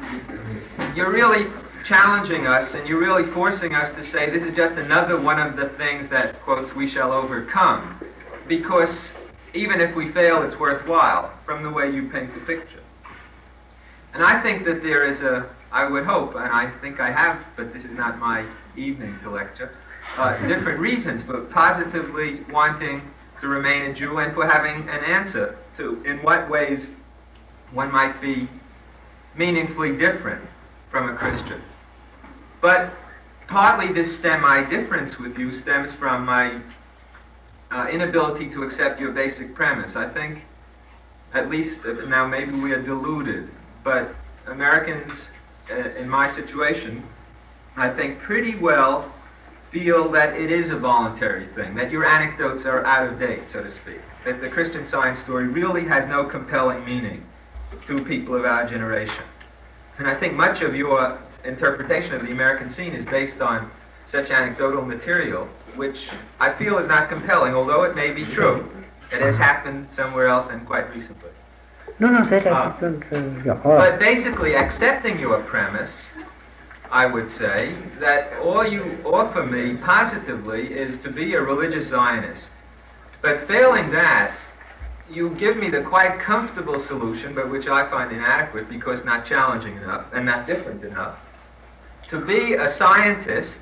you're really challenging us, and you're really forcing us to say this is just another one of the things that, quotes, we shall overcome, because even if we fail, it's worthwhile, from the way you paint the picture. And I think that there is I would hope, and I think I have, but this is not my evening to lecture, different reasons for positively wanting to remain a Jew and for having an answer to in what ways one might be meaningfully different from a Christian. But partly this my difference with you stems from my inability to accept your basic premise. I think, at least now maybe we are deluded, but Americans in my situation, I think pretty well feel that it is a voluntary thing, that your anecdotes are out of date, so to speak, that the Christian Science story really has no compelling meaning to people of our generation. And I think much of your interpretation of the American scene is based on such anecdotal material, which I feel is not compelling, although it may be true. It has happened somewhere else and quite recently. No, that I don't. But basically, accepting your premise, I would say that all you offer me positively is to be a religious Zionist. But failing that, you give me the quite comfortable solution, but which I find inadequate because not challenging enough and not different enough, to be a scientist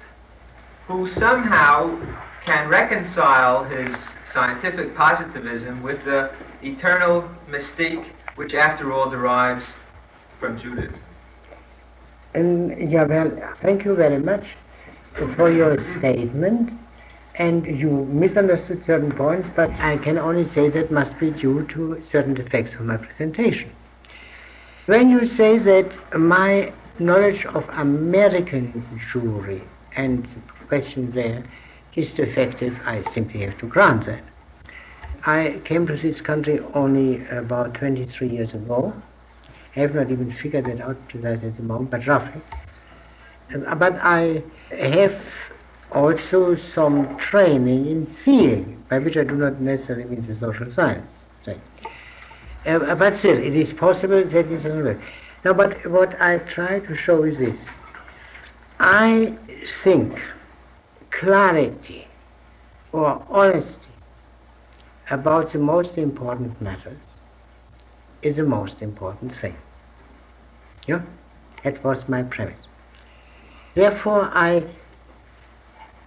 who somehow can reconcile his scientific positivism with the eternal mystique which after all derives from Judaism. Yeah, well, thank you very much for your statement. And you misunderstood certain points, but I can only say that must be due to certain defects of my presentation. When you say that my knowledge of American Jewry and the question there is defective, I simply have to grant that. I came to this country only about 23 years ago. I have not even figured that out precisely at the moment, but roughly. But I have also some training in seeing, by which I do not necessarily mean the social science thing. But still, it is possible that this will work. Now, but what I try to show is this. I think clarity or honesty about the most important matters is the most important thing. Yeah? That was my premise. Therefore, I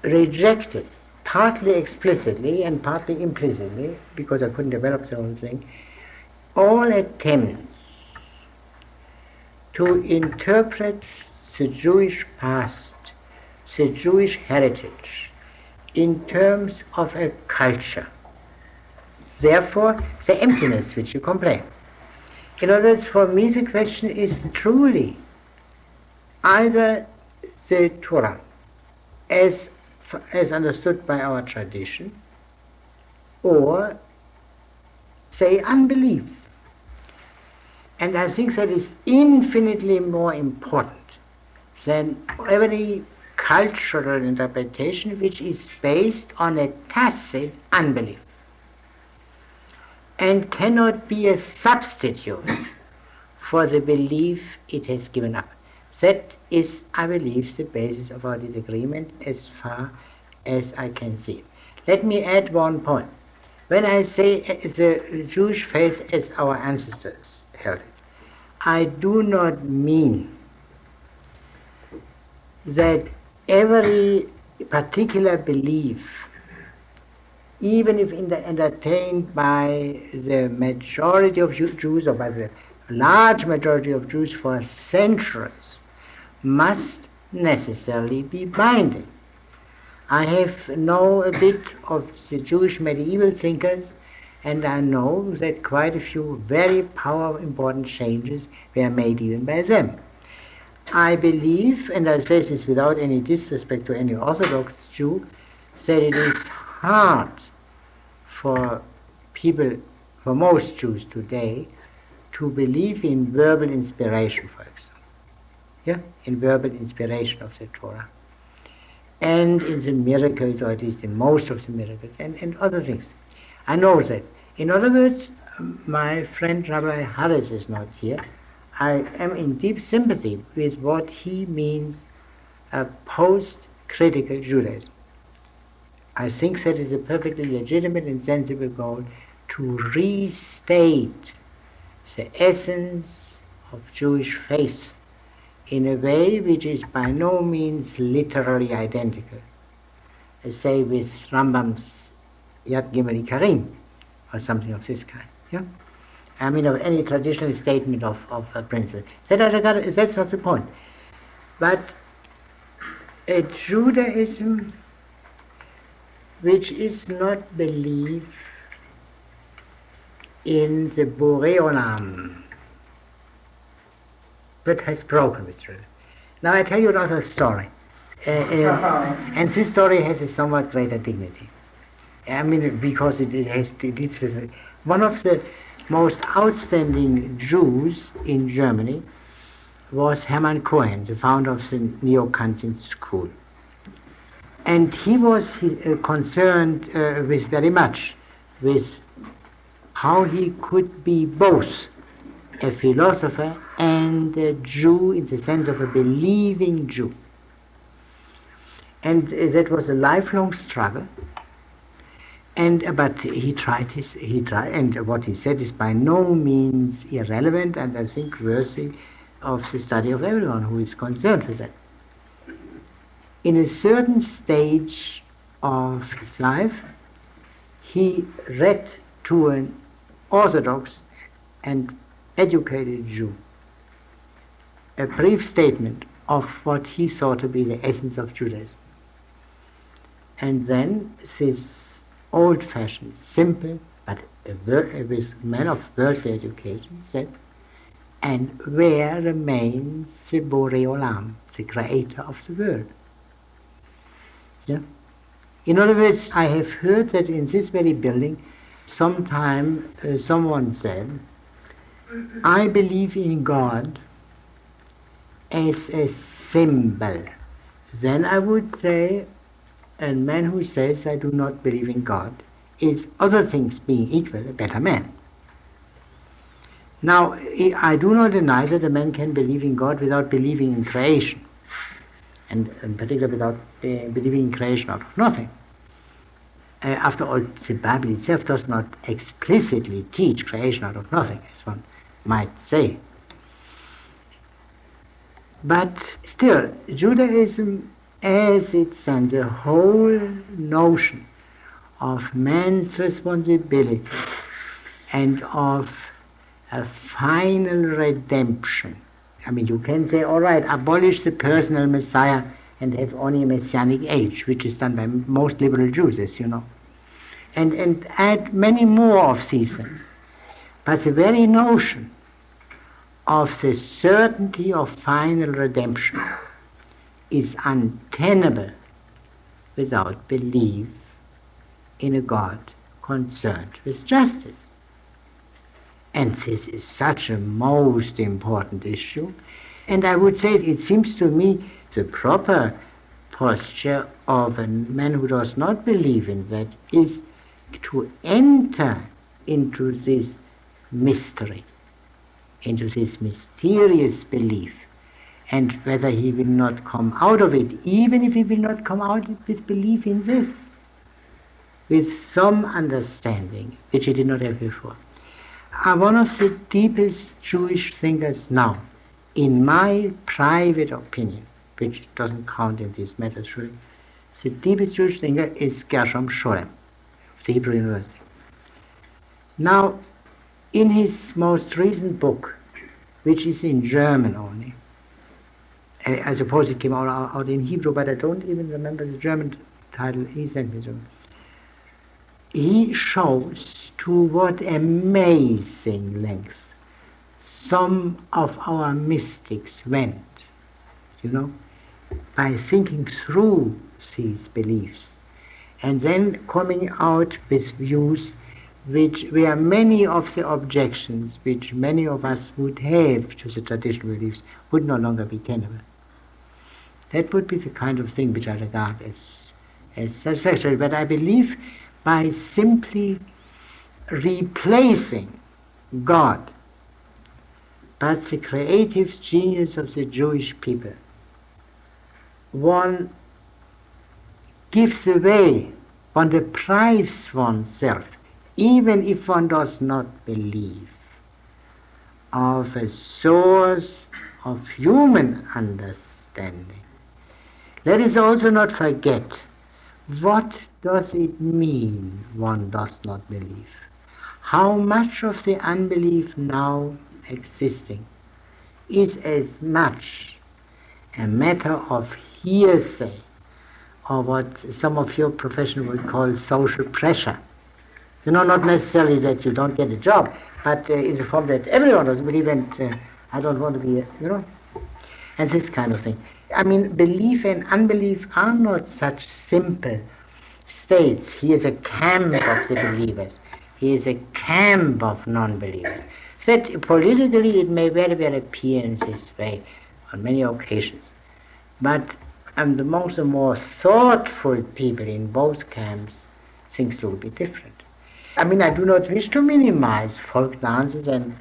rejected, partly explicitly and partly implicitly, because I couldn't develop the whole thing, all attempts to interpret the Jewish past, the Jewish heritage, in terms of a culture. Therefore, the emptiness which you complain. In other words, for me the question is truly either the Torah as understood by our tradition, or say unbelief. And I think that is infinitely more important than every cultural interpretation which is based on a tacit unbelief and cannot be a substitute for the belief it has given up. That is, I believe, the basis of our disagreement as far as I can see. Let me add one point. When I say the Jewish faith as our ancestors held it, I do not mean that every particular belief, even if entertained by the majority of Jews or by the large majority of Jews for centuries, must necessarily be binding. I know a bit of the Jewish medieval thinkers, and I know that quite a few very powerful, important changes were made even by them. I believe, and I say this without any disrespect to any Orthodox Jew, that it is hard for people, for most Jews today, to believe in verbal inspiration, for example. Yeah? In verbal inspiration of the Torah. And in the miracles, or at least in most of the miracles, and other things. I know that. In other words, my friend Rabbi Harris is not here. I am in deep sympathy with what he means a post-critical Judaism. I think that is a perfectly legitimate and sensible goal to restate the essence of Jewish faith in a way which is by no means literally identical, say with Rambam's Yad Gimel Karim, or something of this kind. Yeah? I mean, of any traditional statement of a principle. That's not the point. But a Judaism which is not belief in the Borei Olam, but has broken with religion. Now I tell you another story. And this story has a somewhat greater dignity. I mean, because it deals with one of the most outstanding Jews in Germany was Hermann Cohen, the founder of the Neo-Kantian school. And he was concerned with very much with how he could be both a philosopher and a Jew in the sense of a believing Jew. And that was a lifelong struggle. But he tried, and what he said is by no means irrelevant, and I think worthy of the study of everyone who is concerned with that. In a certain stage of his life, he read to an Orthodox and educated Jew a brief statement of what he thought to be the essence of Judaism. And then this old-fashioned, simple, but with man of worldly education said, and where remains the Borei Olam, the creator of the world? Yeah? In other words, I have heard that in this very building, sometime someone said, I believe in God as a symbol. Then I would say, a man who says I do not believe in God is, other things being equal, a better man. Now, I do not deny that a man can believe in God without believing in creation, and in particular without believing in creation out of nothing. After all, the Bible itself does not explicitly teach creation out of nothing, as one might say. But still, Judaism, as it stands, the whole notion of man's responsibility and of a final redemption. I mean, you can say, all right, abolish the personal Messiah and have only a messianic age, which is done by most liberal Jews, as you know. And add many more of these things. But the very notion of the certainty of final redemption is untenable without belief in a God concerned with justice. And this is such a most important issue. And I would say it seems to me the proper posture of a man who does not believe in that is to enter into this mystery, into this mysterious belief, and whether he will not come out of it, even if he will not come out with belief in this, with some understanding, which he did not have before. One of the deepest Jewish thinkers now, in my private opinion, which doesn't count in these matters, really, the deepest Jewish thinker is Gershom Scholem, of the Hebrew University. Now, in his most recent book, which is in German only, I suppose it came out in Hebrew, but I don't even remember the German title he sent me to. He shows to what amazing length some of our mystics went, by thinking through these beliefs and then coming out with views where many of the objections which many of us would have to the traditional beliefs would no longer be tenable. That would be the kind of thing which I regard as satisfactory. But I believe by simply replacing God but the creative genius of the Jewish people, one gives away, one deprives oneself, even if one does not believe, of a source of human understanding. Let us also not forget, what does it mean one does not believe? How much of the unbelief now existing is as much a matter of hearsay, or what some of your profession would call social pressure. Not necessarily that you don't get a job, but it's a form that everyone doesn't believe, and I don't want to be, and this kind of thing. I mean, belief and unbelief are not such simple states. He is a camp of the believers. He is a camp of non-believers. That politically it may very well appear in this way on many occasions. But amongst the more thoughtful people in both camps, things look a bit different. I mean, I do not wish to minimize folk dances and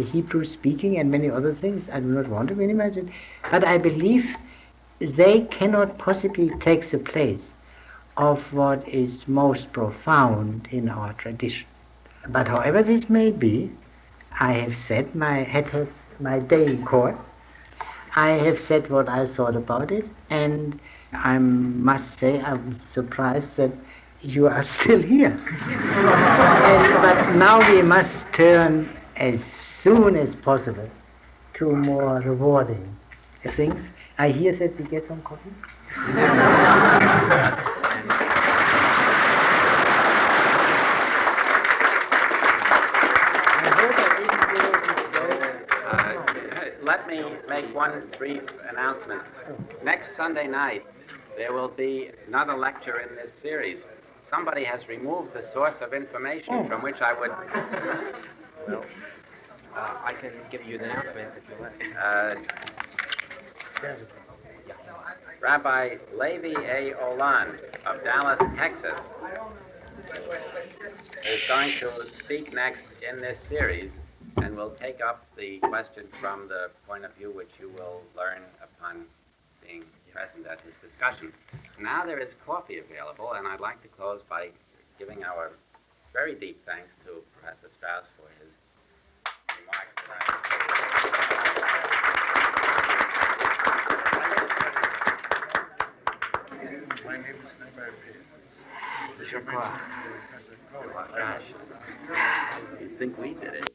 Hebrew speaking and many other things. I do not want to minimize it. But I believe they cannot possibly take the place of what is most profound in our tradition. But however this may be, I have said had my day in court. I have said what I thought about it, and I must say I'm surprised that you are still here. But now we must turn as soon as possible to more rewarding things. I hear that we get some coffee. Let me make one brief announcement. Next Sunday night, there will be another lecture in this series. Somebody has removed the source of information from which I would... Well, I can give you the announcement if you like. Rabbi Levi A. Olan of Dallas, Texas, is going to speak next in this series, and will take up the question from the point of view which you will learn upon being present at his discussion. Now there is coffee available, and I'd like to close by giving our very deep thanks to Professor Strauss for his remarks tonight. My name is Never Oh, gosh. You think we did it?